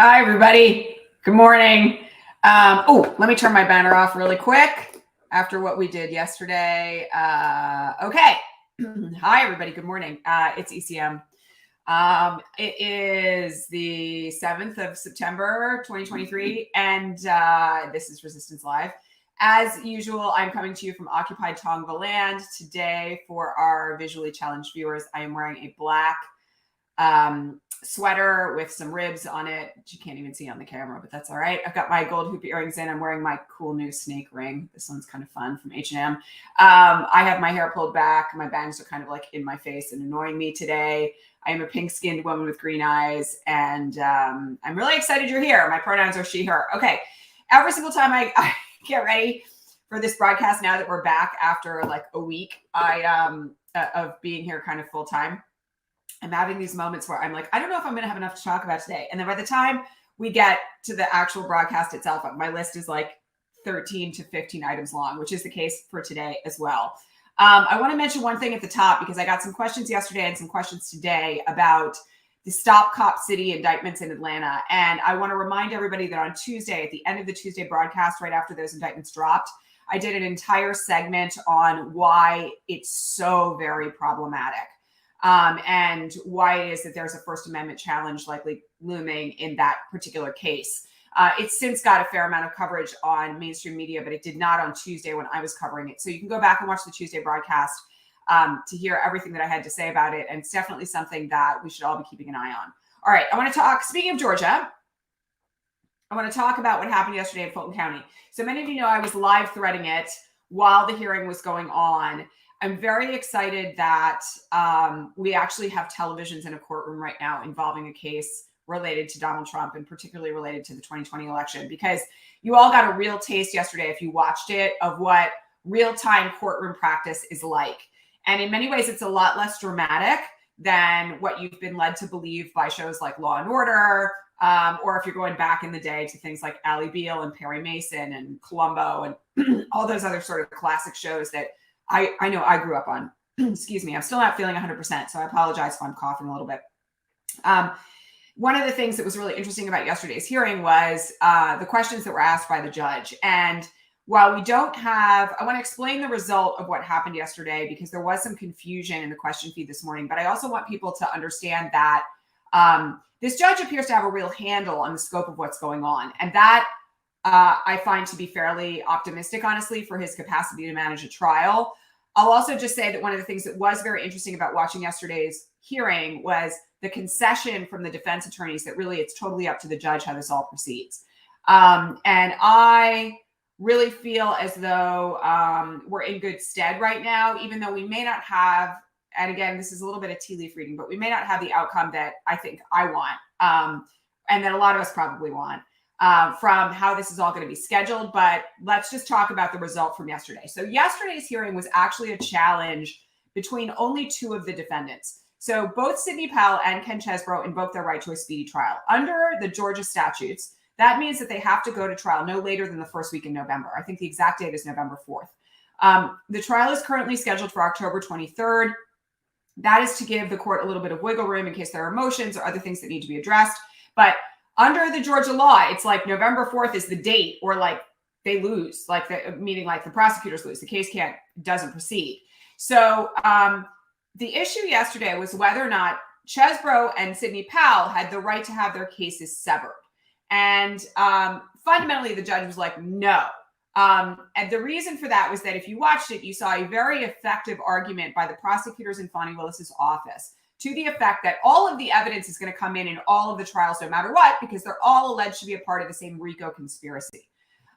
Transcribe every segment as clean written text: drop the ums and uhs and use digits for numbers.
Hi, everybody. Good morning. Let me turn my banner off really quick after what we did yesterday. Okay. Hi, everybody. Good morning. It's ECM. It is the 7th of September, 2023, and this is Resistance Live. As usual, I'm coming to you from occupied Tongva land. Today, for our visually challenged viewers, I am wearing a black sweater with some ribs on it, which you can't even see on the camera, but that's all right. I've got my gold hoop earrings in. I'm wearing my cool new snake ring. This one's kind of fun from H&M. I have my hair pulled back. My bangs are kind of like in my face and annoying me today. I am a pink-skinned woman with green eyes, and I'm really excited you're here. My pronouns are she, her. Okay. Every single time I get ready for this broadcast, now that we're back after like a week of being here kind of full-time, I'm having these moments where I'm like, I don't know if I'm going to have enough to talk about today. And then by the time we get to the actual broadcast itself, my list is like 13 to 15 items long, which is the case for today as well. I want to mention one thing at the top, because I got some questions yesterday and some questions today about the Stop Cop City indictments in Atlanta. And I want to remind everybody that on Tuesday, at the end of the Tuesday broadcast, right after those indictments dropped, I did an entire segment on why it's so very problematic. And why it is that there's a First Amendment challenge likely looming in that particular case. It's since got a fair amount of coverage on mainstream media, but it did not on Tuesday when I was covering it. So you can go back and watch the Tuesday broadcast to hear everything that I had to say about it. And it's definitely something that we should all be keeping an eye on. All right, I want to talk, speaking of Georgia, I want to talk about what happened yesterday in Fulton County. So many of you know I was live threading it while the hearing was going on. I'm very excited that we actually have televisions in a courtroom right now involving a case related to Donald Trump, and particularly related to the 2020 election, because you all got a real taste yesterday, if you watched it, of what real-time courtroom practice is like. And in many ways, it's a lot less dramatic than what you've been led to believe by shows like Law and Order, or if you're going back in the day to things like Ally Beal and Perry Mason and Columbo and all those other sort of classic shows that I know I grew up on. Excuse me. I'm still not feeling 100%, so I apologize if I'm coughing a little bit. One of the things that was really interesting about yesterday's hearing was the questions that were asked by the judge. And while we don't have, I want to explain the result of what happened yesterday, because there was some confusion in the question feed this morning. But I also want people to understand that this judge appears to have a real handle on the scope of what's going on. And that I find to be fairly optimistic, honestly, for his capacity to manage a trial. I'll also just say that one of the things that was very interesting about watching yesterday's hearing was the concession from the defense attorneys that really it's totally up to the judge how this all proceeds. And I really feel as though we're in good stead right now, even though we may not have, and again, this is a little bit of tea leaf reading, but we may not have the outcome that I think I want, and that a lot of us probably want. From how this is all going to be scheduled, but let's just talk about the result from yesterday. So yesterday's hearing was actually a challenge between only two of the defendants. So both Sidney Powell and Ken Chesebro invoked their right to a speedy trial. Under the Georgia statutes, that means that they have to go to trial no later than the first week in November. I think the exact date is November 4th. The trial is currently scheduled for October 23rd. That is to give the court a little bit of wiggle room in case there are motions or other things that need to be addressed. But under the Georgia law, it's like November 4th is the date, or like they lose, meaning like the prosecutors lose. The case doesn't proceed. So the issue yesterday was whether or not Chesebro and Sidney Powell had the right to have their cases severed. And fundamentally, the judge was like, no. And the reason for that was that if you watched it, you saw a very effective argument by the prosecutors in Fani Willis's office, to the effect that all of the evidence is going to come in all of the trials, no matter what, because they're all alleged to be a part of the same RICO conspiracy.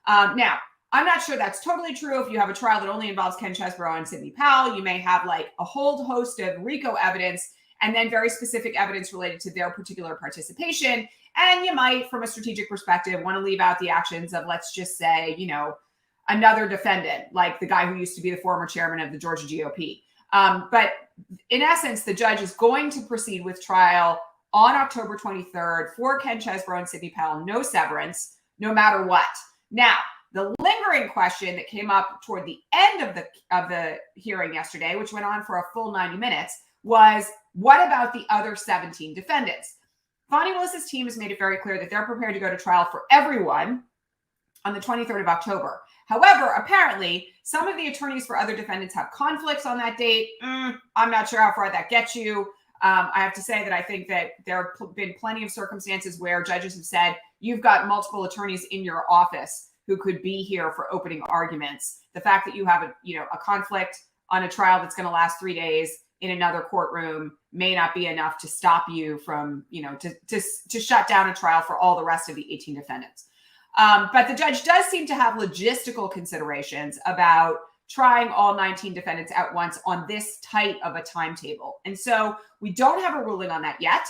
Now, I'm not sure that's totally true. If you have a trial that only involves Ken Chesebro and Sidney Powell, you may have like a whole host of RICO evidence and then very specific evidence related to their particular participation. And you might, from a strategic perspective, want to leave out the actions of, let's just say, another defendant, like the guy who used to be the former chairman of the Georgia GOP. But in essence, the judge is going to proceed with trial on October 23rd for Ken Chesebro and Sidney Powell, no severance, no matter what. Now, the lingering question that came up toward the end of the hearing yesterday, which went on for a full 90 minutes, was what about the other 17 defendants? Fani Willis's team has made it very clear that they're prepared to go to trial for everyone on the 23rd of October. However, apparently, some of the attorneys for other defendants have conflicts on that date. I'm not sure how far that gets you. I have to say that I think that there have been plenty of circumstances where judges have said, you've got multiple attorneys in your office who could be here for opening arguments. The fact that you have a conflict on a trial that's going to last 3 days in another courtroom may not be enough to stop you from, to shut down a trial for all the rest of the 18 defendants. But the judge does seem to have logistical considerations about trying all 19 defendants at once on this tight of a timetable. And so we don't have a ruling on that yet.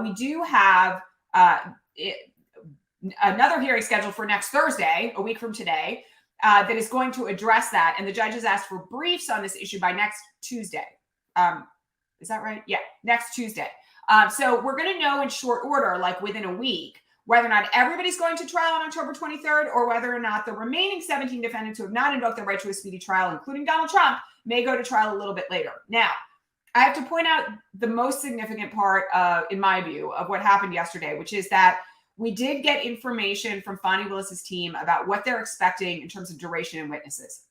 We do have another hearing scheduled for next Thursday, a week from today, that is going to address that. And the judge has asked for briefs on this issue by next Tuesday. Is that right? Yeah, next Tuesday. So we're going to know in short order, like within a week, whether or not everybody's going to trial on October 23rd, or whether or not the remaining 17 defendants who have not invoked their right to a speedy trial, including Donald Trump, may go to trial a little bit later. Now, I have to point out the most significant part, in my view, of what happened yesterday, which is that we did get information from Fani Willis's team about what they're expecting in terms of duration and witnesses.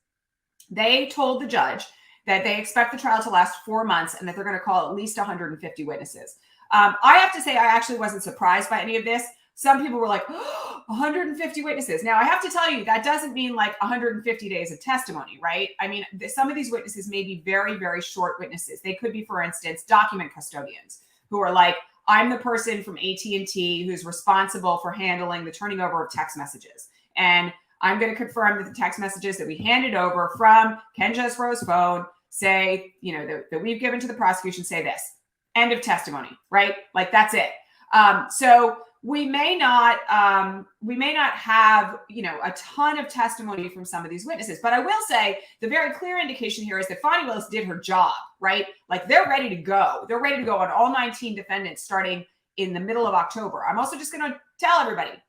They told the judge that they expect the trial to last 4 months and that they're going to call at least 150 witnesses. I have to say, I actually wasn't surprised by any of this. Some people were like, 150 witnesses. Now, I have to tell you, that doesn't mean like 150 days of testimony, right? I mean, some of these witnesses may be very, very short witnesses. They could be, for instance, document custodians who are like, I'm the person from AT&T who's responsible for handling the turning over of text messages. And I'm going to confirm that the text messages that we handed over from Ken Jesro's phone say, that we've given to the prosecution say this. End of testimony, right? Like, that's it. So we may not have, a ton of testimony from some of these witnesses, but I will say the very clear indication here is that Fani Willis did her job, right? Like, they're ready to go. They're ready to go on all 19 defendants starting in the middle of October. I'm also just going to tell everybody,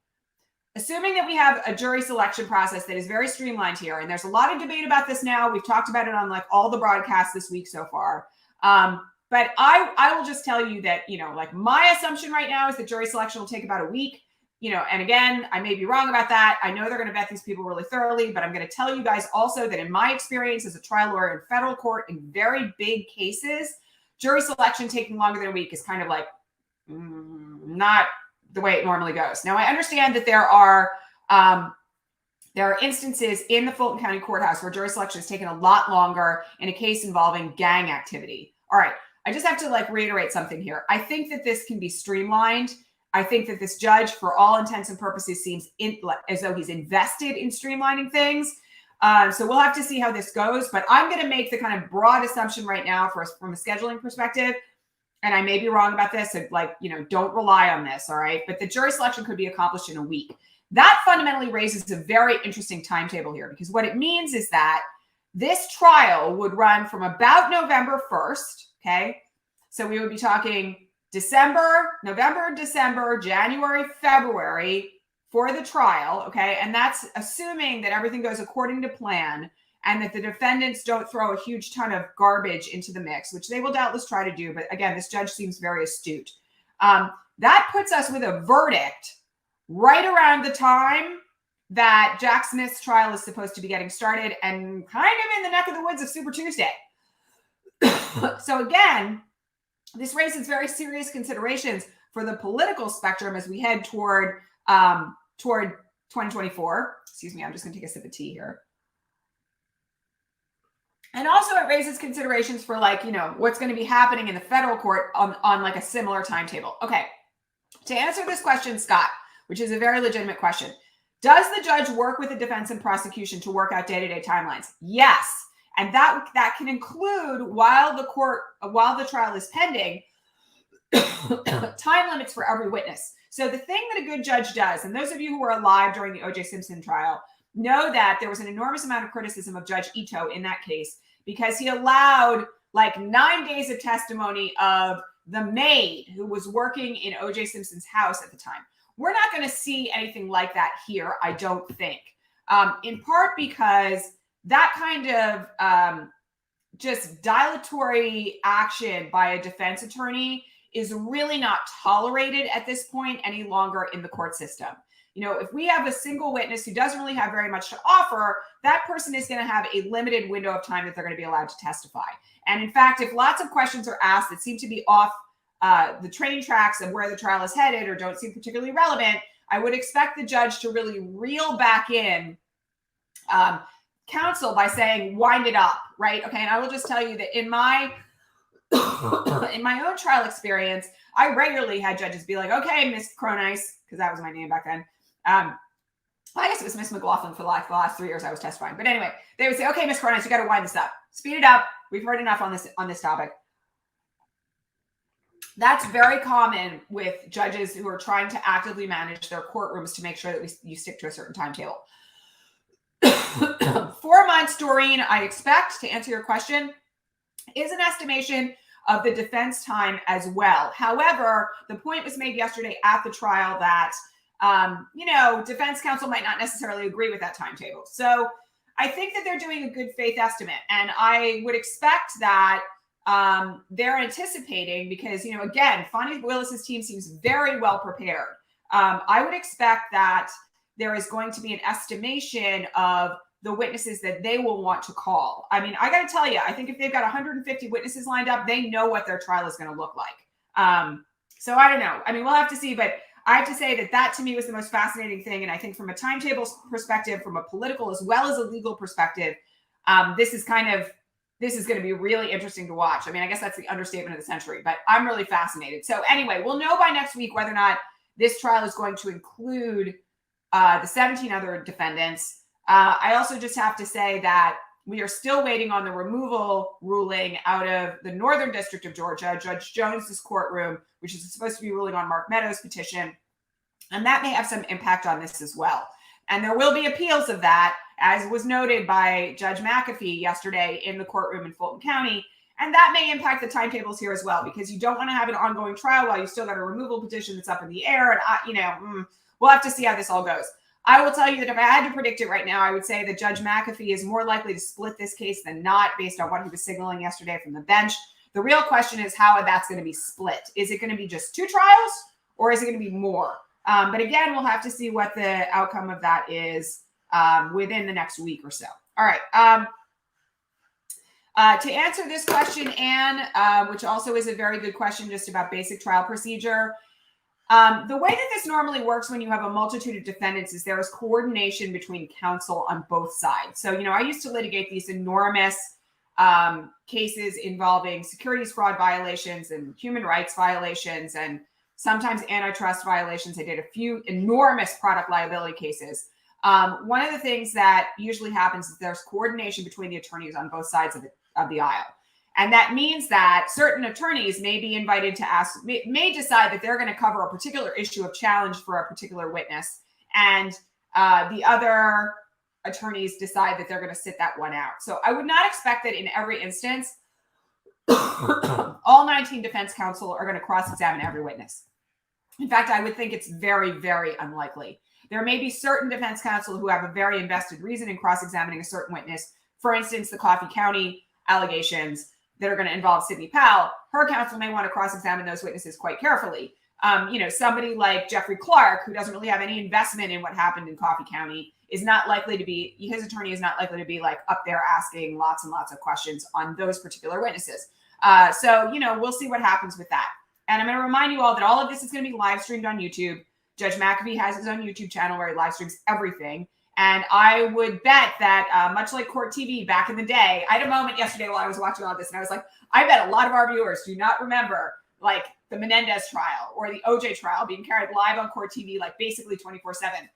assuming that we have a jury selection process that is very streamlined here, and there's a lot of debate about this now. We've talked about it on like all the broadcasts this week so far. But I will just tell you that, my assumption right now is that jury selection will take about a week, and again, I may be wrong about that. I know they're going to vet these people really thoroughly, but I'm going to tell you guys also that in my experience as a trial lawyer in federal court in very big cases, jury selection taking longer than a week is kind of like not the way it normally goes. Now, I understand that there are instances in the Fulton County courthouse where jury selection has taken a lot longer in a case involving gang activity. All right. I just have to reiterate something here. I think that this can be streamlined. I think that this judge, for all intents and purposes, seems as though he's invested in streamlining things. So we'll have to see how this goes. But I'm going to make the kind of broad assumption right now from a scheduling perspective, and I may be wrong about this. So don't rely on this, all right? But the jury selection could be accomplished in a week. That fundamentally raises a very interesting timetable here, because what it means is that this trial would run from about November 1st. Okay, so we would be talking November, December, January, February for the trial. Okay, and that's assuming that everything goes according to plan and that the defendants don't throw a huge ton of garbage into the mix, which they will doubtless try to do. But again, this judge seems very astute. That puts us with a verdict right around the time that Jack Smith's trial is supposed to be getting started, and kind of in the neck of the woods of Super Tuesday. So again, this raises very serious considerations for the political spectrum as we head toward 2024. Excuse me, I'm just going to take a sip of tea here. And also it raises considerations for what's going to be happening in the federal court on like a similar timetable. Okay, to answer this question, Scott, which is a very legitimate question, does the judge work with the defense and prosecution to work out day-to-day timelines? Yes. And that can include, while the trial is pending, time limits for every witness. So the thing that a good judge does, and those of you who were alive during the O.J. Simpson trial know that there was an enormous amount of criticism of Judge Ito in that case, because he allowed 9 days of testimony of the maid who was working in O.J. Simpson's house at the time. We're not going to see anything like that here, I don't think, in part because that kind of just dilatory action by a defense attorney is really not tolerated at this point any longer in the court system. You know, if we have a single witness who doesn't really have very much to offer, that person is going to have a limited window of time that they're going to be allowed to testify. And in fact, if lots of questions are asked that seem to be off the train tracks of where the trial is headed or don't seem particularly relevant, I would expect the judge to really reel back in counsel by saying, wind it up, right? Okay, and I will just tell you that in my own trial experience, I regularly had judges be like, okay, Miss Cronise, because that was my name back then. I guess it was Miss McLaughlin for the last 3 years I was testifying. But anyway, they would say, okay, Miss Cronise, you got to wind this up. Speed it up. We've heard enough on this topic. That's very common with judges who are trying to actively manage their courtrooms to make sure that you stick to a certain timetable. 4 months, Doreen, I expect, to answer your question, is an estimation of the defense time as well. However, the point was made yesterday at the trial that, you know, defense counsel might not necessarily agree with that timetable. So I think that they're doing a good faith estimate. And I would expect that they're anticipating, because, you know, again, Fonnie Willis's team seems very well prepared. I would expect that there is going to be an estimation of the witnesses that they will want to call. I mean, I got to tell you, I think if they've got 150 witnesses lined up, they know what their trial is going to look like. So I don't know. I mean, we'll have to see, but I have to say that that to me was the most fascinating thing. And I think from a timetable perspective, from a political as well as a legal perspective, this is going to be really interesting to watch. I mean, I guess that's the understatement of the century, but I'm really fascinated. So anyway, we'll know by next week whether or not this trial is going to include the 17 other defendants. I also just have to say that we are still waiting on the removal ruling out of the Northern District of Georgia, Judge Jones's courtroom, which is supposed to be ruling on Mark Meadows' petition. And that may have some impact on this as well. And there will be appeals of that, as was noted by Judge McAfee yesterday in the courtroom in Fulton County. And that may impact the timetables here as well, because you don't want to have an ongoing trial while you still got a removal petition that's up in the air. And, we'll have to see how this all goes. I will tell you that if I had to predict it right now, I would say that Judge McAfee is more likely to split this case than not, based on what he was signaling yesterday from the bench. The real question is how that's going to be split. Is it going to be just 2 trials, or is it going to be more? But again, we'll have to see what the outcome of that is within the next week or so. All right. To answer this question, Anne, which also is a very good question just about basic trial procedure, the way that this normally works when you have a multitude of defendants is there is coordination between counsel on both sides. So, I used to litigate these enormous cases involving securities fraud violations and human rights violations and sometimes antitrust violations. I did a few enormous product liability cases. One of the things that usually happens is there's coordination between the attorneys on both sides of the aisle. And that means that certain attorneys may be invited to may decide that they're going to cover a particular issue of challenge for a particular witness. And the other attorneys decide that they're going to sit that one out. So I would not expect that in every instance, all 19 defense counsel are going to cross-examine every witness. In fact, I would think it's very, very unlikely. There may be certain defense counsel who have a very invested reason in cross-examining a certain witness. For instance, the Coffee County allegations that are going to involve Sidney Powell. Her counsel may want to cross-examine those witnesses quite carefully. Somebody like Jeffrey Clark, who doesn't really have any investment in what happened in Coffee County, is not likely to be, his attorney is not likely to be like up there asking lots and lots of questions on those particular witnesses. So we'll see what happens with that. And I'm going to remind you all that all of this is going to be live streamed on YouTube. Judge McAfee has his own YouTube channel where he live streams everything. And I would bet that much like Court TV back in the day, I had a moment yesterday while I was watching all this, and I was like, I bet a lot of our viewers do not remember like the Menendez trial or the OJ trial being carried live on Court TV, like basically 24/7.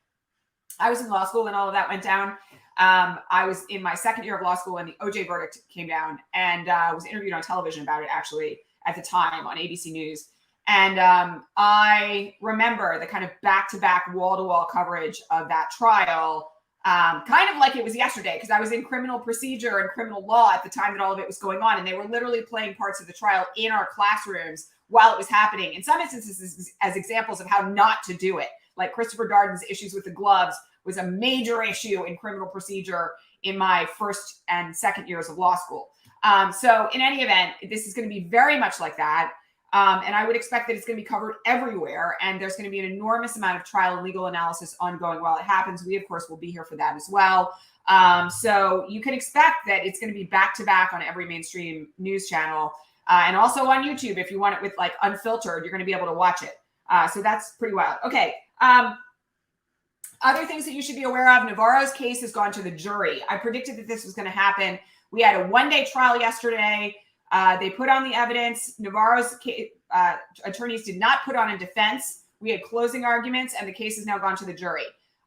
I was in law school when all of that went down. I was in my second year of law school when the OJ verdict came down, and was interviewed on television about it actually at the time on ABC News. And I remember the kind of back-to-back wall-to-wall coverage of that trial, kind of like it was yesterday, because I was in criminal procedure and criminal law at the time that all of it was going on. And they were literally playing parts of the trial in our classrooms while it was happening. In some instances, as examples of how not to do it. Like Christopher Darden's issues with the gloves was a major issue in criminal procedure in my first and second years of law school. So in any event, this is going to be very much like that. And I would expect that it's going to be covered everywhere. And there's going to be an enormous amount of trial and legal analysis ongoing while it happens. We, of course, will be here for that as well. So you can expect that it's going to be back to back on every mainstream news channel. And also on YouTube, if you want it with like unfiltered, you're going to be able to watch it. So that's pretty wild. Okay. Other things that you should be aware of, Navarro's case has gone to the jury. I predicted that this was going to happen. We had a one-day trial yesterday. They put on the evidence. Navarro's attorneys did not put on a defense. We had closing arguments, and the case has now gone to the jury.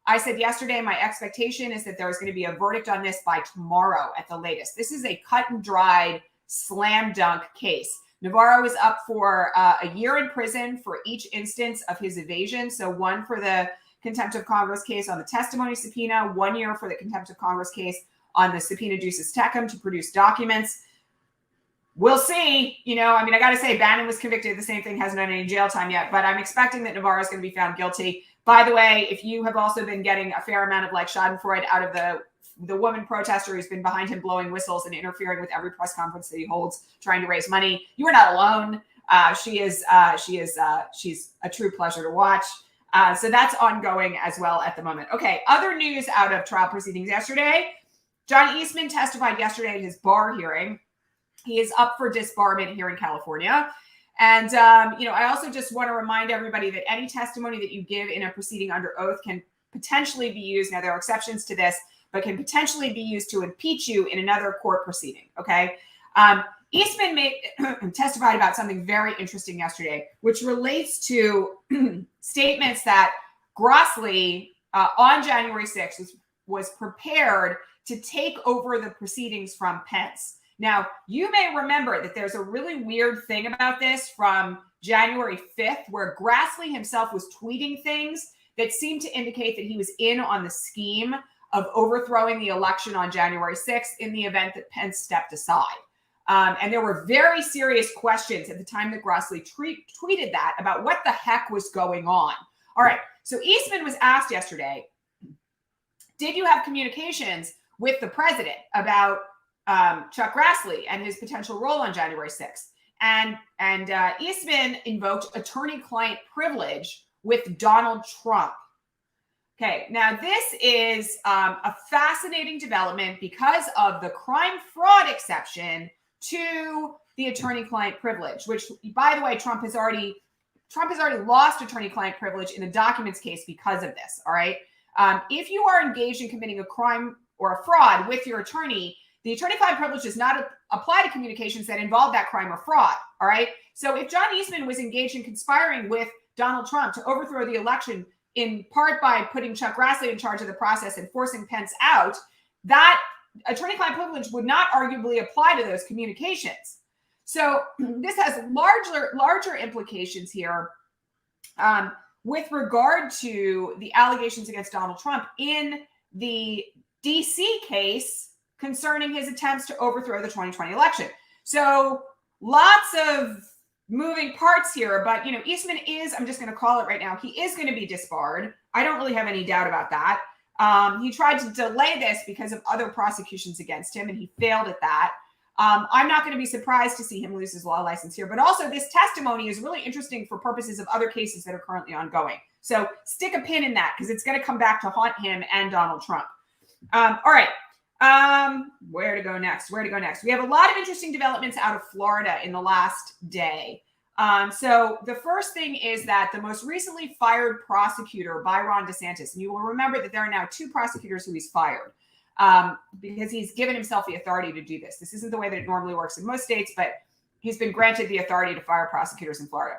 I said yesterday, my expectation is that there is going to be a verdict on this by tomorrow at the latest. This is a cut and dried, slam dunk case. Navarro is up for a year in prison for each instance of his evasion. So 1 for the contempt of Congress case on the testimony subpoena, 1 year for the contempt of Congress case on the subpoena ducis tecum to produce documents. We'll see. I got to say, Bannon was convicted of the same thing, hasn't done any jail time yet, but I'm expecting that Navarro is going to be found guilty. By the way, if you have also been getting a fair amount of like schadenfreude out of the woman protester who's been behind him blowing whistles and interfering with every press conference that he holds, trying to raise money, you are not alone. She's a true pleasure to watch. So that's ongoing as well at the moment. Okay, other news out of trial proceedings yesterday. John Eastman testified yesterday at his bar hearing. He is up for disbarment here in California. And, I also just want to remind everybody that any testimony that you give in a proceeding under oath can potentially be used. Now, there are exceptions to this, but can potentially be used to impeach you in another court proceeding. Okay. Eastman testified about something very interesting yesterday, which relates to statements that Grassley on January 6th was prepared to take over the proceedings from Pence. Now, you may remember that there's a really weird thing about this from January 5th, where Grassley himself was tweeting things that seemed to indicate that he was in on the scheme of overthrowing the election on January 6th in the event that Pence stepped aside. And there were very serious questions at the time that Grassley tweeted that about what the heck was going on. All right. So Eastman was asked yesterday, did you have communications with the president about Chuck Grassley and his potential role on January 6th? And Eastman invoked attorney-client privilege with Donald Trump. Okay, now this is a fascinating development because of the crime fraud exception to the attorney-client privilege, which, by the way, Trump has already lost attorney-client privilege in the documents case because of this. All right, if you are engaged in committing a crime or a fraud with your attorney, the attorney-client privilege does not apply to communications that involve that crime or fraud. All right. So if John Eastman was engaged in conspiring with Donald Trump to overthrow the election, in part by putting Chuck Grassley in charge of the process and forcing Pence out, that attorney-client privilege would not arguably apply to those communications. So this has larger implications here with regard to the allegations against Donald Trump in the DC case concerning his attempts to overthrow the 2020 election. So lots of moving parts here, but Eastman is, I'm just going to call it right now, he is going to be disbarred. I don't really have any doubt about that. He tried to delay this because of other prosecutions against him, and he failed at that. I'm not going to be surprised to see him lose his law license here, but also this testimony is really interesting for purposes of other cases that are currently ongoing. So stick a pin in that because it's going to come back to haunt him and Donald Trump. All right. Where to go next? We have a lot of interesting developments out of Florida in the last day. So the first thing is that the most recently fired prosecutor by Ron DeSantis, and you will remember that there are now 2 prosecutors who he's fired because he's given himself the authority to do this. This isn't the way that it normally works in most states, but he's been granted the authority to fire prosecutors in Florida.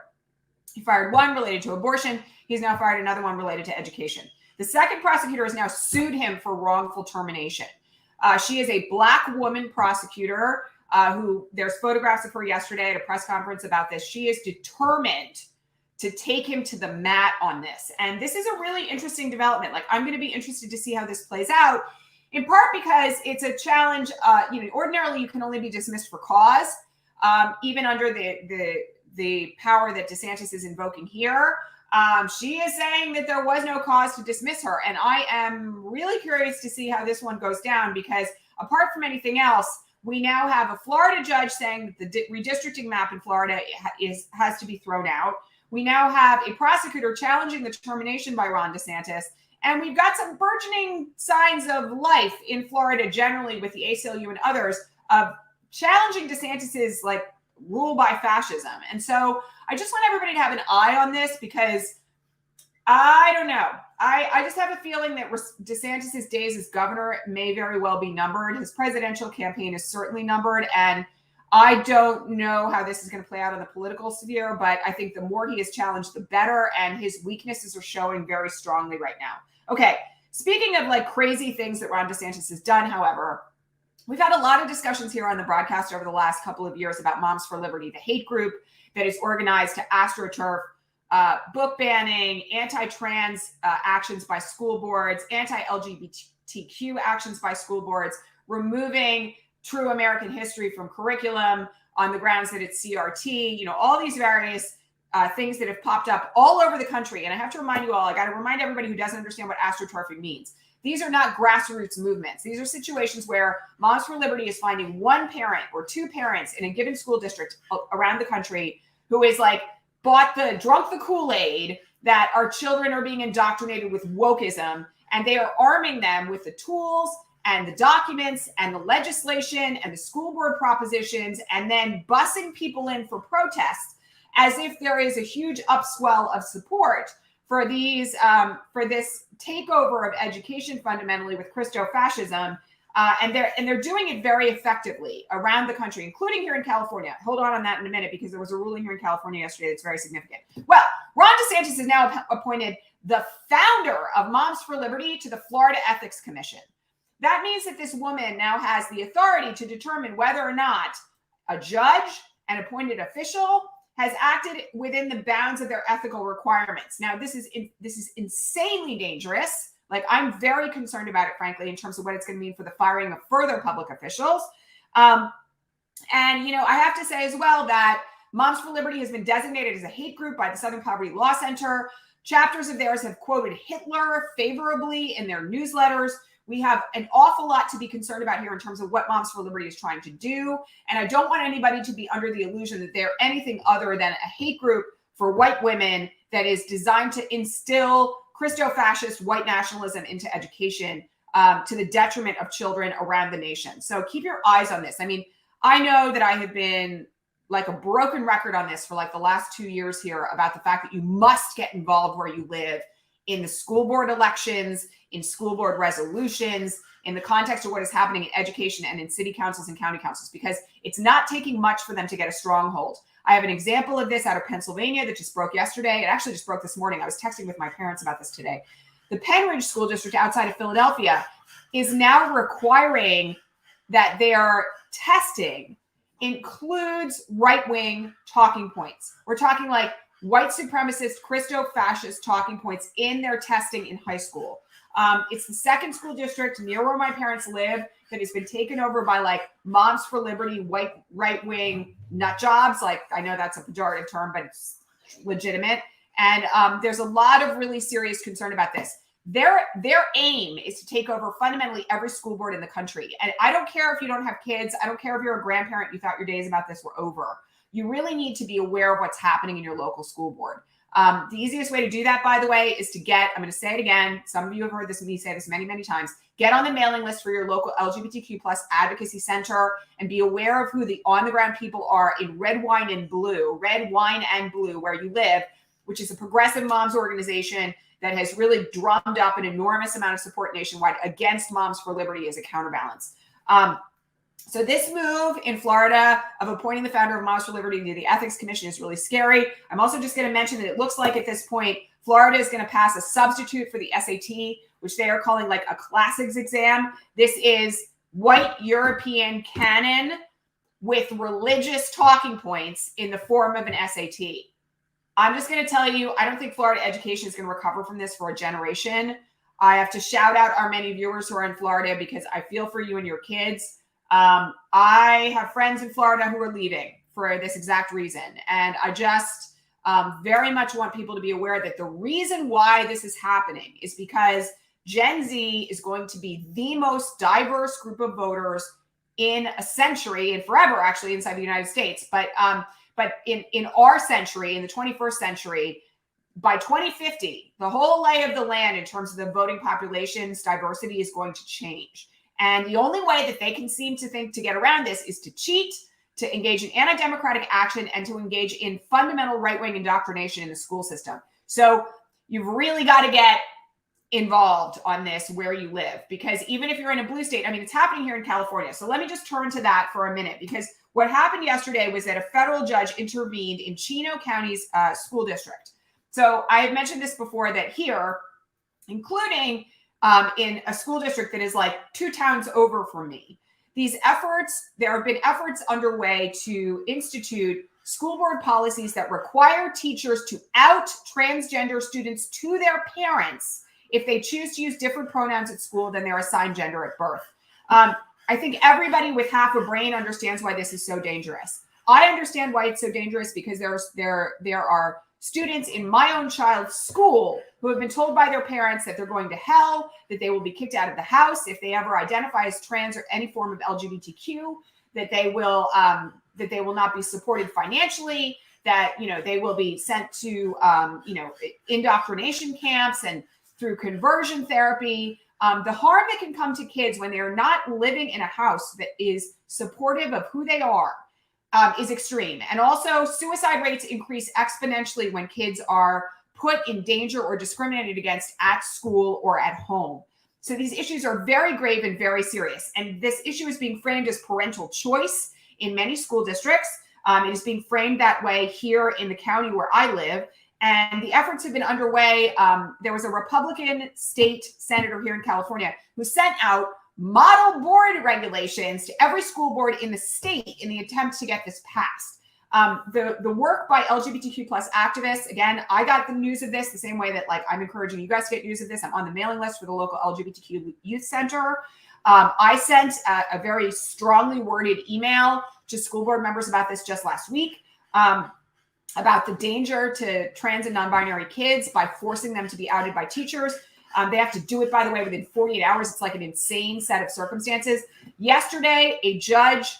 He fired one related to abortion. He's now fired another one related to education. The second prosecutor has now sued him for wrongful termination. She is a Black woman prosecutor who there's photographs of her yesterday at a press conference about this. She is determined to take him to the mat on this. And this is a really interesting development. Like, I'm going to be interested to see how this plays out, in part because it's a challenge. Ordinarily you can only be dismissed for cause, even under the power that DeSantis is invoking here. She is saying that there was no cause to dismiss her. And I am really curious to see how this one goes down, because apart from anything else, We now have a Florida judge saying that the redistricting map in Florida has to be thrown out. We now have a prosecutor challenging the termination by Ron DeSantis. And we've got some burgeoning signs of life in Florida generally with the ACLU and others of challenging DeSantis's like rule by fascism. And so I just want everybody to have an eye on this because I don't know. I just have a feeling that DeSantis's days as governor may very well be numbered. His presidential campaign is certainly numbered. And I don't know how this is going to play out in the political sphere, but I think the more he is challenged, the better. And his weaknesses are showing very strongly right now. Okay, speaking of like crazy things that Ron DeSantis has done, however, we've had a lot of discussions here on the broadcast over the last couple of years about Moms for Liberty, the hate group that is organized to AstroTurf, book banning, anti-trans actions by school boards, anti-LGBTQ actions by school boards, removing true American history from curriculum on the grounds that it's CRT, you know, all these various things that have popped up all over the country. And I have to remind you all, I got to remind everybody who doesn't understand what astroturfing means. These are not grassroots movements. These are situations where Moms for Liberty is finding one parent or two parents in a given school district around the country who is like drunk the Kool-Aid that our children are being indoctrinated with wokeism, and they are arming them with the tools and the documents and the legislation and the school board propositions, and then bussing people in for protests as if there is a huge upswell of support for these for this takeover of education fundamentally with Christo-fascism, and they're doing it very effectively around the country, including here in California. Hold on that in a minute because there was a ruling here in California yesterday that's very significant. Well, Ron DeSantis has now appointed the founder of Moms for Liberty to the Florida Ethics Commission. That means that this woman now has the authority to determine whether or not a judge, an appointed official, has acted within the bounds of their ethical requirements. Now, this is insanely dangerous. Like, I'm very concerned about it, frankly, in terms of what it's going to mean for the firing of further public officials. And, you know, I have to say as well that Moms for Liberty has been designated as a hate group by the Southern Poverty Law Center. Chapters of theirs have quoted Hitler favorably in their newsletters. We have an awful lot to be concerned about here in terms of what Moms for Liberty is trying to do. And I don't want anybody to be under the illusion that they're anything other than a hate group for white women that is designed to instill Christo-fascist white nationalism into education to the detriment of children around the nation. So keep your eyes on this. I mean, I know that I have been like a broken record on this for like the last 2 years here about the fact that you must get involved where you live in the school board elections, in school board resolutions, in the context of what is happening in education and in city councils and county councils, because it's not taking much for them to get a stronghold. I have an example of this out of Pennsylvania that just broke yesterday. It actually just broke this morning. I was texting with my parents about this today. The Penridge School District outside of Philadelphia is now requiring that their testing includes right-wing talking points. We're talking like white supremacist, Christo-fascist talking points in their testing in high school. It's the second school district near where my parents live that has been taken over by like Moms for Liberty, white right-wing nut jobs. Like, I know that's a pejorative term, but it's legitimate. And there's a lot of really serious concern about this. Their aim is to take over fundamentally every school board in the country. And I don't care if you don't have kids. I don't care if you're a grandparent, you thought your days about this were over. You really need to be aware of what's happening in your local school board. The easiest way to do that, by the way, is to get, I'm going to say it again. Some of you have heard me say this many, many times. Get on the mailing list for your local LGBTQ+ advocacy center and be aware of who the on-the-ground people are in red wine and blue, where you live, which is a progressive moms organization that has really drummed up an enormous amount of support nationwide against Moms for Liberty as a counterbalance. So this move in Florida of appointing the founder of Moms for Liberty to the Ethics Commission is really scary. I'm also just going to mention that it looks like at this point, Florida is going to pass a substitute for the SAT, which they are calling like a classics exam. This is white European canon with religious talking points in the form of an SAT. I'm just going to tell you, I don't think Florida education is going to recover from this for a generation. I have to shout out our many viewers who are in Florida because I feel for you and your kids. I have friends in Florida who are leaving for this exact reason. And I just very much want people to be aware that the reason why this is happening is because Gen Z is going to be the most diverse group of voters in a century and forever, actually, inside the United States. But in our century, in the 21st century, by 2050, the whole lay of the land in terms of the voting population's diversity is going to change. And the only way that they can seem to think to get around this is to cheat, to engage in anti-democratic action, and to engage in fundamental right-wing indoctrination in the school system. So you've really got to get involved on this where you live, because even if you're in a blue state, I mean, it's happening here in California. So let me just turn to that for a minute, because what happened yesterday was that a federal judge intervened in Chino County's school district. So I have mentioned this before, that here, including in a school district that is like 2 towns over from me, there have been efforts underway to institute school board policies that require teachers to out transgender students to their parents if they choose to use different pronouns at school than their assigned gender at birth. I think everybody with half a brain understands why this is so dangerous. I understand why it's so dangerous because there are students in my own child's school who have been told by their parents that they're going to hell, that they will be kicked out of the house if they ever identify as trans or any form of LGBTQ, that they will not be supported financially, that they will be sent to indoctrination camps and through conversion therapy. The harm that can come to kids when they are not living in a house that is supportive of who they are is extreme. And also, suicide rates increase exponentially when kids are put in danger or discriminated against at school or at home. So these issues are very grave and very serious. And this issue is being framed as parental choice in many school districts. It is being framed that way here in the county where I live. And the efforts have been underway. There was a Republican state senator here in California who sent out model board regulations to every school board in the state in the attempt to get this passed. The work by LGBTQ plus activists, again, I got the news of this the same way that I'm encouraging you guys to get news of this. I'm on the mailing list for the local LGBTQ youth center. I sent a very strongly worded email to school board members about this just last week, about the danger to trans and non-binary kids by forcing them to be outed by teachers. They have to do it, by the way, within 48 hours. It's like an insane set of circumstances. Yesterday, a judge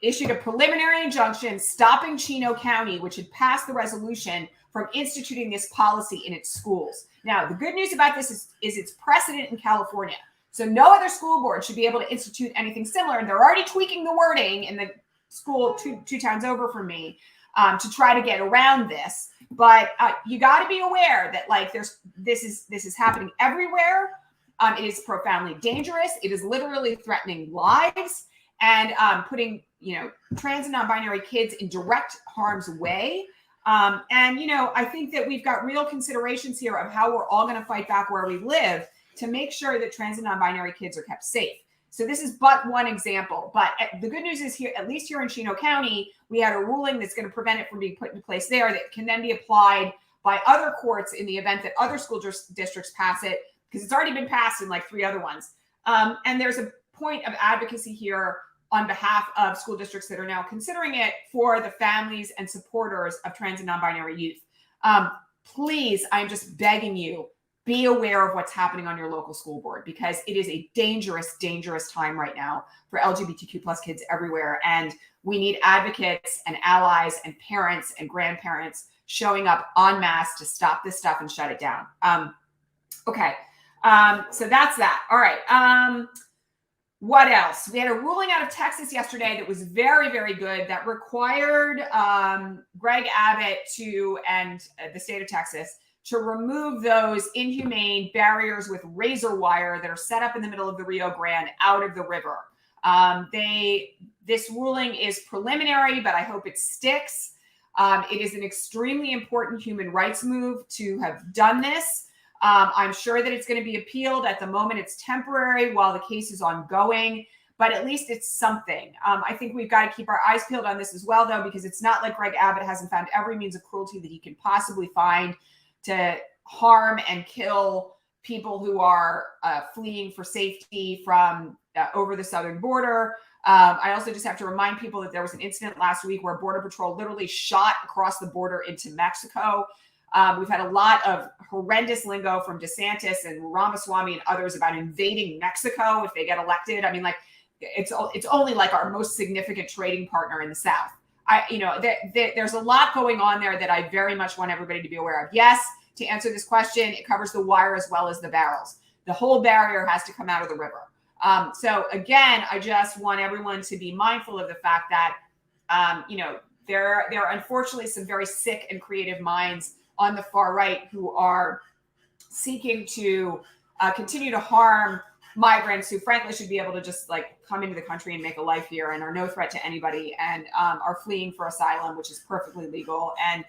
issued a preliminary injunction stopping Chino County, which had passed the resolution, from instituting this policy in its schools. Now, the good news about this is it's precedent in California. So no other school board should be able to institute anything similar. And they're already tweaking the wording in the school two towns over from me to try to get around this. But you got to be aware that this is happening everywhere. It is profoundly dangerous. It is literally threatening lives and putting trans and non-binary kids in direct harm's way. I think that we've got real considerations here of how we're all going to fight back where we live to make sure that trans and non-binary kids are kept safe. So this is but one example. But the good news is here, at least here in Chino County, we had a ruling that's going to prevent it from being put into place there that can then be applied by other courts in the event that other school districts pass it, because it's already been passed in 3 other ones. And there's a point of advocacy here on behalf of school districts that are now considering it for the families and supporters of trans and non-binary youth. Please, I'm just begging you, be aware of what's happening on your local school board, because it is a dangerous, dangerous time right now for LGBTQ plus kids everywhere. And we need advocates and allies and parents and grandparents showing up en masse to stop this stuff and shut it down. Okay. So that's that. All right. What else? We had a ruling out of Texas yesterday that was very, very good, that required Greg Abbott and the state of Texas to remove those inhumane barriers with razor wire that are set up in the middle of the Rio Grande out of the river. This ruling is preliminary, but I hope it sticks. It is an extremely important human rights move to have done this. I'm sure that it's going to be appealed. At the moment, it's temporary while the case is ongoing, but at least it's something. I think we've got to keep our eyes peeled on this as well, though, because it's not like Greg Abbott hasn't found every means of cruelty that he can possibly find to harm and kill people who are fleeing for safety from over the southern border. I also just have to remind people that there was an incident last week where Border Patrol literally shot across the border into Mexico. We've had a lot of horrendous lingo from DeSantis and Ramaswamy and others about invading Mexico if they get elected. I mean, it's only like our most significant trading partner in the South. There's a lot going on there that I very much want everybody to be aware of. Yes, to answer this question, it covers the wire as well as the barrels. The whole barrier has to come out of the river. So again, I just want everyone to be mindful of the fact that, there are unfortunately some very sick and creative minds on the far right who are seeking to continue to harm migrants who frankly should be able to just like come into the country and make a life here and are no threat to anybody and are fleeing for asylum, which is perfectly legal. And,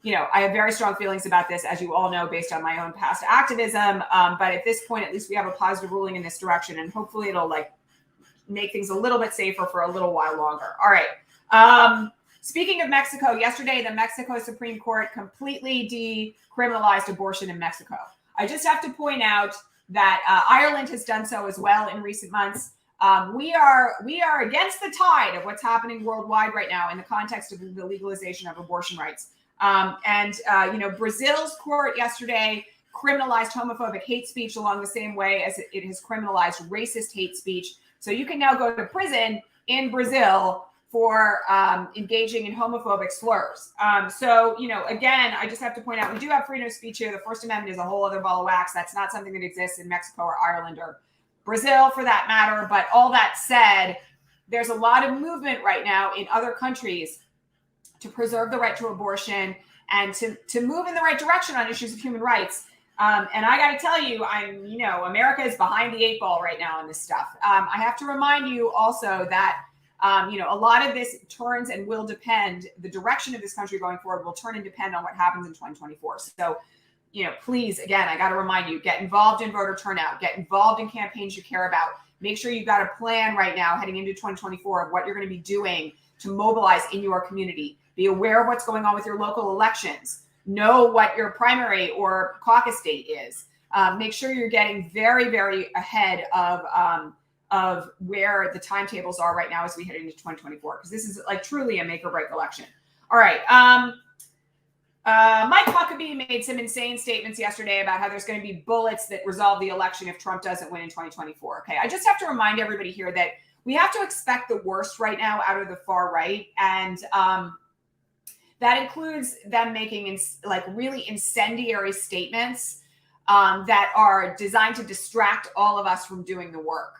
I have very strong feelings about this, as you all know, based on my own past activism. But at this point, at least we have a positive ruling in this direction, and hopefully it'll like make things a little bit safer for a little while longer. All right. Speaking of Mexico, yesterday, the Mexico Supreme Court completely decriminalized abortion in Mexico. I just have to point out that Ireland has done so as well in recent months. We are against the tide of what's happening worldwide right now in the context of the legalization of abortion rights. Brazil's court yesterday criminalized homophobic hate speech along the same way as it has criminalized racist hate speech. So you can now go to prison in Brazil for engaging in homophobic slurs. Again, I just have to point out, we do have freedom of speech here. The First Amendment is a whole other ball of wax. That's not something that exists in Mexico or Ireland or Brazil for that matter. But all that said, there's a lot of movement right now in other countries to preserve the right to abortion and to move in the right direction on issues of human rights. And I got to tell you, America is behind the 8 ball right now on this stuff. I have to remind you also that a lot of this turns and will depend, the direction of this country going forward will turn and depend on what happens in 2024. So, please, again, I got to remind you, get involved in voter turnout, get involved in campaigns you care about. Make sure you've got a plan right now heading into 2024 of what you're going to be doing to mobilize in your community. Be aware of what's going on with your local elections. Know what your primary or caucus date is. Make sure you're getting very, very ahead of where the timetables are right now as we head into 2024, because this is like truly a make or break election. All right. Mike Huckabee made some insane statements yesterday about how there's going to be bullets that resolve the election if Trump doesn't win in 2024. Okay. I just have to remind everybody here that we have to expect the worst right now out of the far right. And that includes them making really incendiary statements that are designed to distract all of us from doing the work.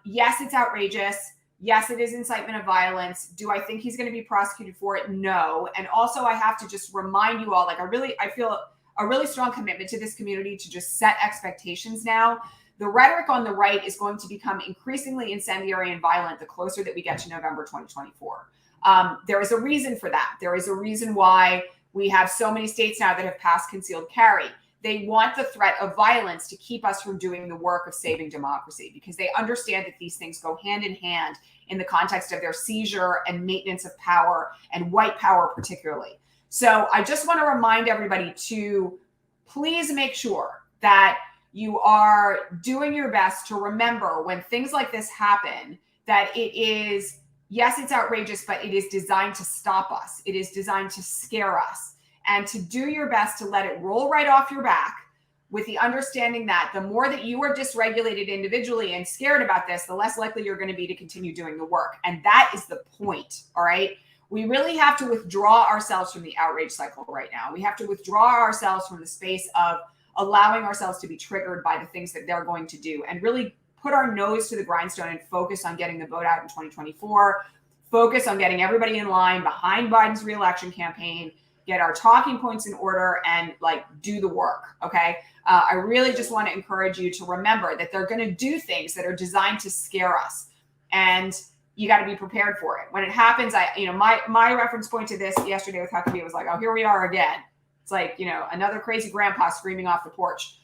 Yes, it's outrageous. Yes, it is incitement of violence. Do I think he's going to be prosecuted for it? No. And also I have to just remind you all, I feel a really strong commitment to this community to just set expectations now. The rhetoric on the right is going to become increasingly incendiary and violent the closer that we get to November 2024. There is a reason for that. There is a reason why we have so many states now that have passed concealed carry. They want the threat of violence to keep us from doing the work of saving democracy, because they understand that these things go hand in hand in the context of their seizure and maintenance of power, and white power particularly. So I just want to remind everybody to please make sure that you are doing your best to remember when things like this happen, that it is, yes, it's outrageous, but it is designed to stop us. It is designed to scare us. And to do your best to let it roll right off your back, with the understanding that the more that you are dysregulated individually and scared about this, the less likely you're going to be to continue doing the work. And that is the point. All right. We really have to withdraw ourselves from the outrage cycle right now. We have to withdraw ourselves from the space of allowing ourselves to be triggered by the things that they're going to do, and really put our nose to the grindstone and focus on getting the vote out in 2024, focus on getting everybody in line behind Biden's reelection campaign, get our talking points in order, and do the work. Okay. I really just want to encourage you to remember that they're going to do things that are designed to scare us, and you got to be prepared for it. When it happens, my reference point to this yesterday with Huckabee was like, oh, here we are again. It's like, another crazy grandpa screaming off the porch.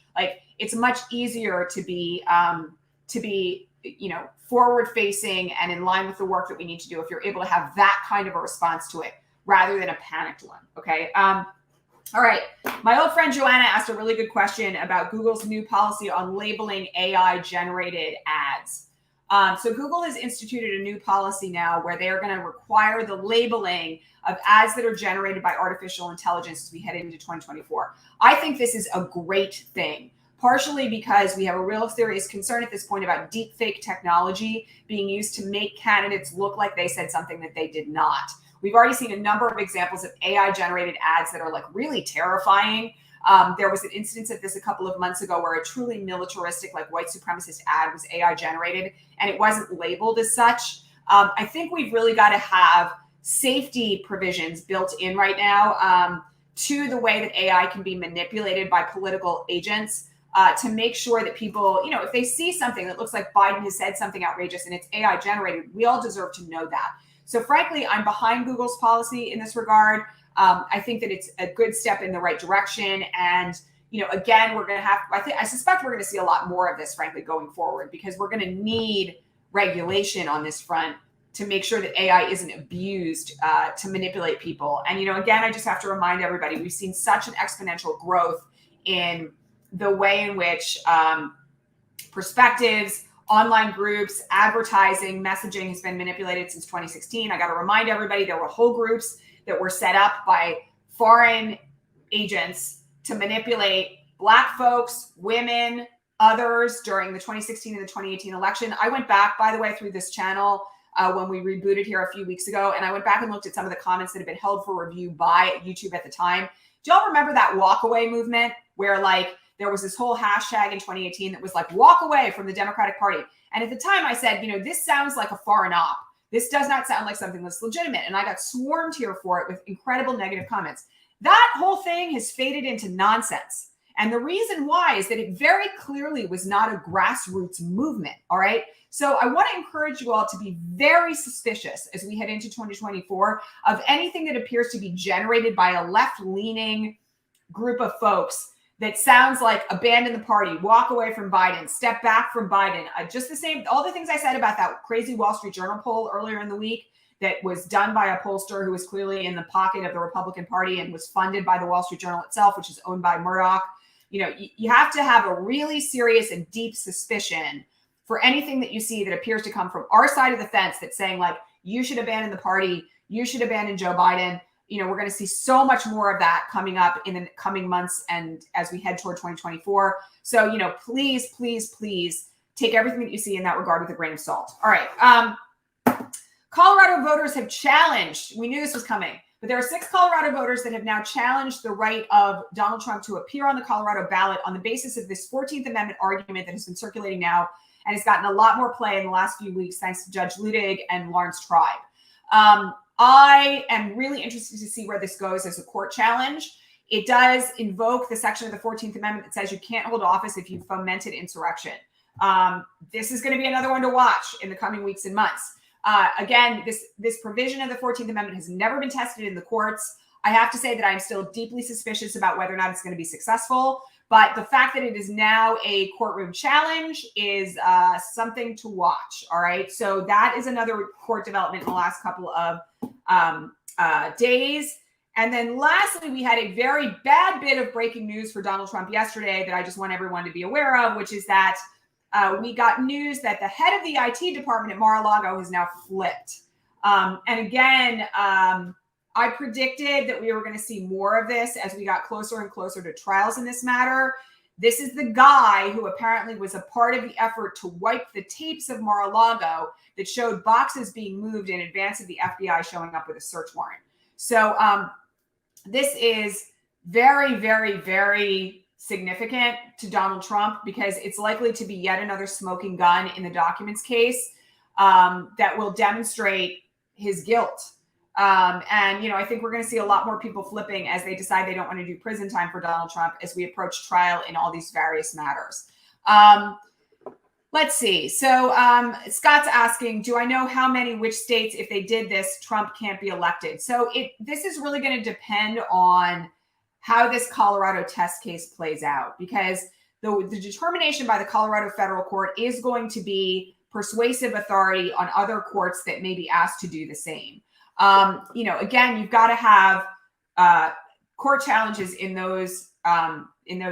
It's much easier to be forward facing and in line with the work that we need to do if you're able to have that kind of a response to it, rather than a panicked one. Okay. All right. My old friend Joanna asked a really good question about Google's new policy on labeling AI generated ads. So Google has instituted a new policy now where they are going to require the labeling of ads that are generated by artificial intelligence as we head into 2024. I think this is a great thing. partially because we have a real serious concern at this point about deep fake technology being used to make candidates look like they said something that they did not. We've already seen a number of examples of AI generated ads that are like really terrifying. There was an instance of this a couple of months ago where a truly militaristic, like white supremacist ad was AI generated and it wasn't labeled as such. I think we've really got to have safety provisions built in right now to the way that AI can be manipulated by political agents to make sure that people, you know, if they see something that looks like Biden has said something outrageous and it's AI generated, we all deserve to know that. So frankly, I'm behind Google's policy in this regard. I think that it's a good step in the right direction. And, you know, again, we're going to have, I suspect we're going to see a lot more of this, frankly, going forward, because we're going to need regulation on this front to make sure that AI isn't abused to manipulate people. And, you know, again, I just have to remind everybody, we've seen such an exponential growth in the way in which perspectives, online groups, advertising, messaging has been manipulated since 2016. I got to remind everybody there were whole groups that were set up by foreign agents to manipulate Black folks, women, others during the 2016 and the 2018 election. I went back, by the way, through this channel when we rebooted here a few weeks ago, and I went back and looked at some of the comments that had been held for review by YouTube at the time. Do y'all remember that walkaway movement where like there was this whole hashtag in 2018 that was like, walk away from the Democratic Party? And at the time I said, you know, this sounds like a foreign op. This does not sound like something that's legitimate. And I got swarmed here for it with incredible negative comments. That whole thing has faded into nonsense. And the reason why is that it very clearly was not a grassroots movement. All right. So I want to encourage you all to be very suspicious as we head into 2024 of anything that appears to be generated by a left-leaning group of folks that sounds like abandon the party, walk away from Biden, step back from Biden. Just the same, all the things I said about that crazy Wall Street Journal poll earlier in the week that was done by a pollster who was clearly in the pocket of the Republican Party and was funded by the Wall Street Journal itself, which is owned by Murdoch. You know, you have to have a really serious and deep suspicion for anything that you see that appears to come from our side of the fence that's saying like, you should abandon the party, you should abandon Joe Biden. You know, we're going to see so much more of that coming up in the coming months and as we head toward 2024. So, you know, please, please, please take everything that you see in that regard with a grain of salt. All right. Colorado voters have challenged, we knew this was coming, but there are 6 Colorado voters that have now challenged the right of Donald Trump to appear on the Colorado ballot on the basis of this 14th Amendment argument that has been circulating now and has gotten a lot more play in the last few weeks thanks to Judge Ludig and Lawrence Tribe. I am really interested to see where this goes as a court challenge. It does invoke the section of the 14th Amendment that says you can't hold office if you fomented insurrection. This is going to be another one to watch in the coming weeks and months. Again, this provision of the 14th Amendment has never been tested in the courts. I have to say that I'm still deeply suspicious about whether or not it's going to be successful. But the fact that it is now a courtroom challenge is something to watch. All right. So that is another court development in the last couple of days. And then lastly, we had a very bad bit of breaking news for Donald Trump yesterday that I just want everyone to be aware of, which is that we got news that the head of the IT department at Mar-a-Lago has now flipped. And again, I predicted that we were going to see more of this as we got closer and closer to trials in this matter. This is the guy who apparently was a part of the effort to wipe the tapes of Mar-a-Lago that showed boxes being moved in advance of the FBI showing up with a search warrant. So this is very, very, very significant to Donald Trump because it's likely to be yet another smoking gun in the documents case that will demonstrate his guilt. And, you know, I think we're going to see a lot more people flipping as they decide they don't want to do prison time for Donald Trump as we approach trial in all these various matters. Let's see. So Scott's asking, do I know how many, which states, if they did this, Trump can't be elected? So this is really going to depend on how this Colorado test case plays out, because the determination by the Colorado federal court is going to be persuasive authority on other courts that may be asked to do the same. You know, again, you've got to have court challenges in those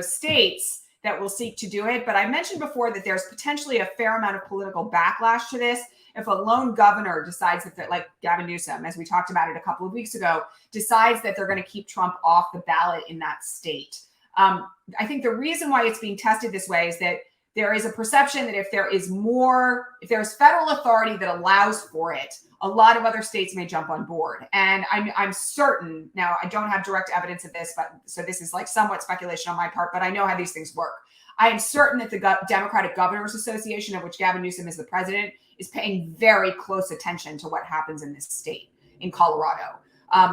states that will seek to do it. But I mentioned before that there's potentially a fair amount of political backlash to this if a lone governor decides that, like Gavin Newsom, as we talked about it a couple of weeks ago, decides that they're going to keep Trump off the ballot in that state. I think the reason why it's being tested this way is that there is a perception that if there's federal authority that allows for it, a lot of other states may jump on board. And I'm certain, now I don't have direct evidence of this, but so this is like somewhat speculation on my part, but I know how these things work. I am certain that the Democratic Governors Association, of which Gavin Newsom is the president, is paying very close attention to what happens in this state, in Colorado.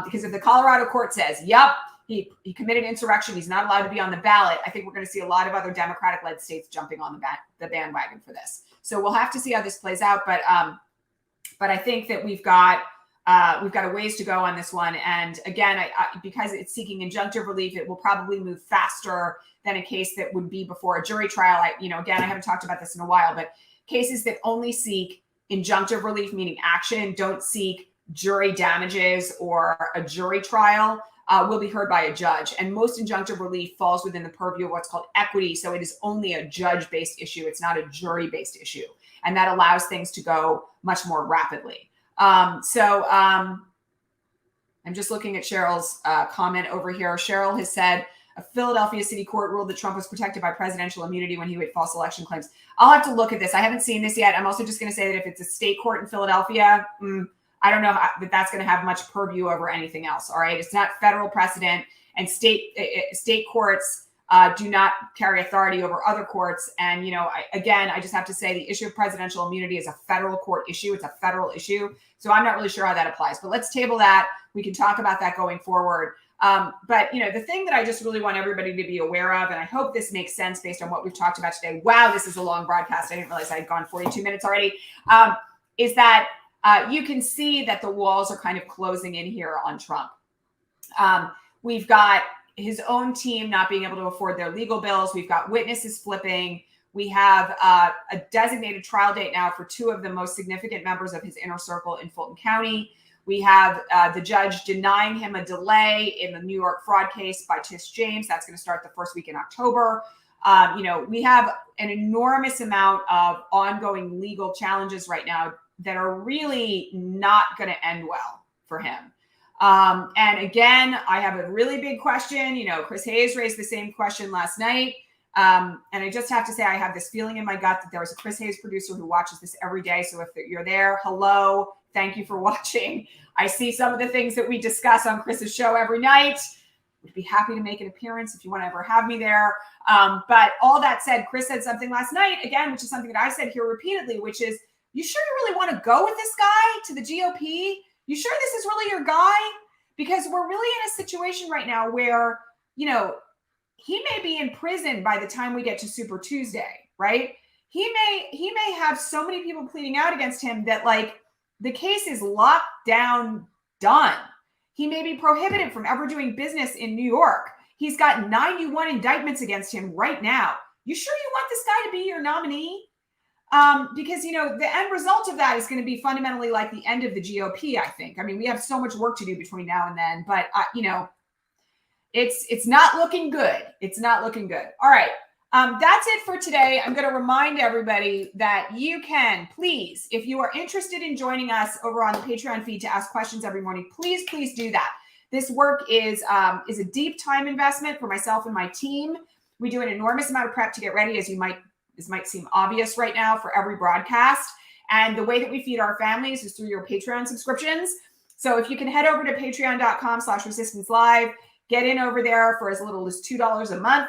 Because if the Colorado court says, yep, he committed insurrection, he's not allowed to be on the ballot, I think we're going to see a lot of other Democratic-led states jumping on the bandwagon for this. So we'll have to see how this plays out. But I think that we've got a ways to go on this one. And again, because it's seeking injunctive relief, it will probably move faster than a case that would be before a jury trial. Again, I haven't talked about this in a while, but cases that only seek injunctive relief, meaning action, don't seek jury damages or a jury trial, will be heard by a judge. And most injunctive relief falls within the purview of what's called equity. So it is only a judge-based issue. It's not a jury-based issue. And that allows things to go much more rapidly. I'm just looking at Cheryl's comment over here. Cheryl has said, a Philadelphia city court ruled that Trump was protected by presidential immunity when he made false election claims. I'll have to look at this. I haven't seen this yet. I'm also just going to say that if it's a state court in Philadelphia, I don't know that that's going to have much purview over anything else. All right. It's not federal precedent, and state courts do not carry authority over other courts. And, I just have to say the issue of presidential immunity is a federal court issue. It's a federal issue. So I'm not really sure how that applies, but let's table that. We can talk about that going forward. But the thing that I just really want everybody to be aware of, and I hope this makes sense based on what we've talked about today. Wow, this is a long broadcast. I didn't realize I had gone 42 minutes already. Is that you can see that the walls are kind of closing in here on Trump. We've got his own team not being able to afford their legal bills. We've got witnesses flipping. We have a designated trial date now for two of the most significant members of his inner circle in Fulton County. We have the judge denying him a delay in the New York fraud case by Tish James. That's going to start the first week in October. We have an enormous amount of ongoing legal challenges right now that are really not going to end well for him. And again, I have a really big question. Chris Hayes raised the same question last night. And I just have to say, I have this feeling in my gut that there is a Chris Hayes producer who watches this every day. So if you're there, hello. Thank you for watching. I see some of the things that we discuss on Chris's show every night. Would be happy to make an appearance if you want to ever have me there. But all that said, Chris said something last night, again, which is something that I said here repeatedly, which is, you sure you really want to go with this guy to the GOP? You sure this is really your guy? Because we're really in a situation right now where, he may be in prison by the time we get to Super Tuesday, right? He may have so many people pleading out against him that the case is locked down, done. He may be prohibited from ever doing business in New York. He's got 91 indictments against him right now. You sure you want this guy to be your nominee? Because, the end result of that is going to be fundamentally like the end of the GOP, I think. I mean, we have so much work to do between now and then, but, it's not looking good. It's not looking good. All right. That's it for today. I'm going to remind everybody that you can, please, if you are interested in joining us over on the Patreon feed to ask questions every morning, please do that. This work is a deep time investment for myself and my team. We do an enormous amount of prep to get ready, as this might seem obvious right now, for every broadcast. And the way that we feed our families is through your Patreon subscriptions. So if you can head over to patreon.com/resistance live, get in over there for as little as $2 a month.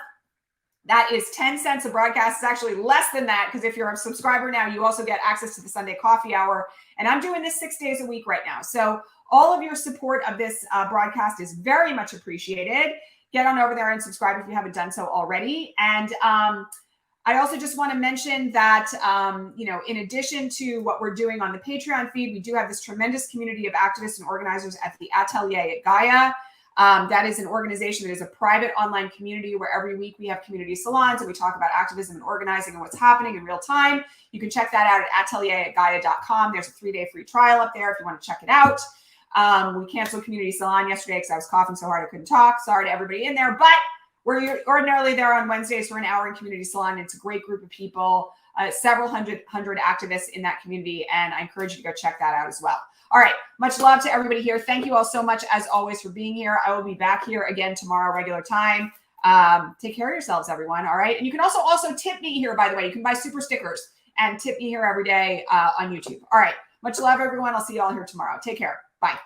That is 10 cents a broadcast. It's actually less than that, because if you're a subscriber now, you also get access to the Sunday coffee hour. And I'm doing this 6 days a week right now. So all of your support of this broadcast is very much appreciated. Get on over there and subscribe if you haven't done so already. And I also just want to mention that, in addition to what we're doing on the Patreon feed, we do have this tremendous community of activists and organizers at the Atelier at Gaia. That is an organization that is a private online community where every week we have community salons and we talk about activism and organizing and what's happening in real time. You can check that out at atelieratgaia.com. There's a 3-day free trial up there if you want to check it out. We canceled community salon yesterday because I was coughing so hard I couldn't talk. Sorry to everybody in there, but we're ordinarily there on Wednesdays for an hour in community salon. It's a great group of people, several hundred activists in that community, and I encourage you to go check that out as well. All right. Much love to everybody here. Thank you all so much, as always, for being here. I will be back here again tomorrow, regular time. Take care of yourselves, everyone. All right. And you can also tip me here, by the way. You can buy super stickers and tip me here every day on YouTube. All right. Much love, everyone. I'll see you all here tomorrow. Take care. Bye.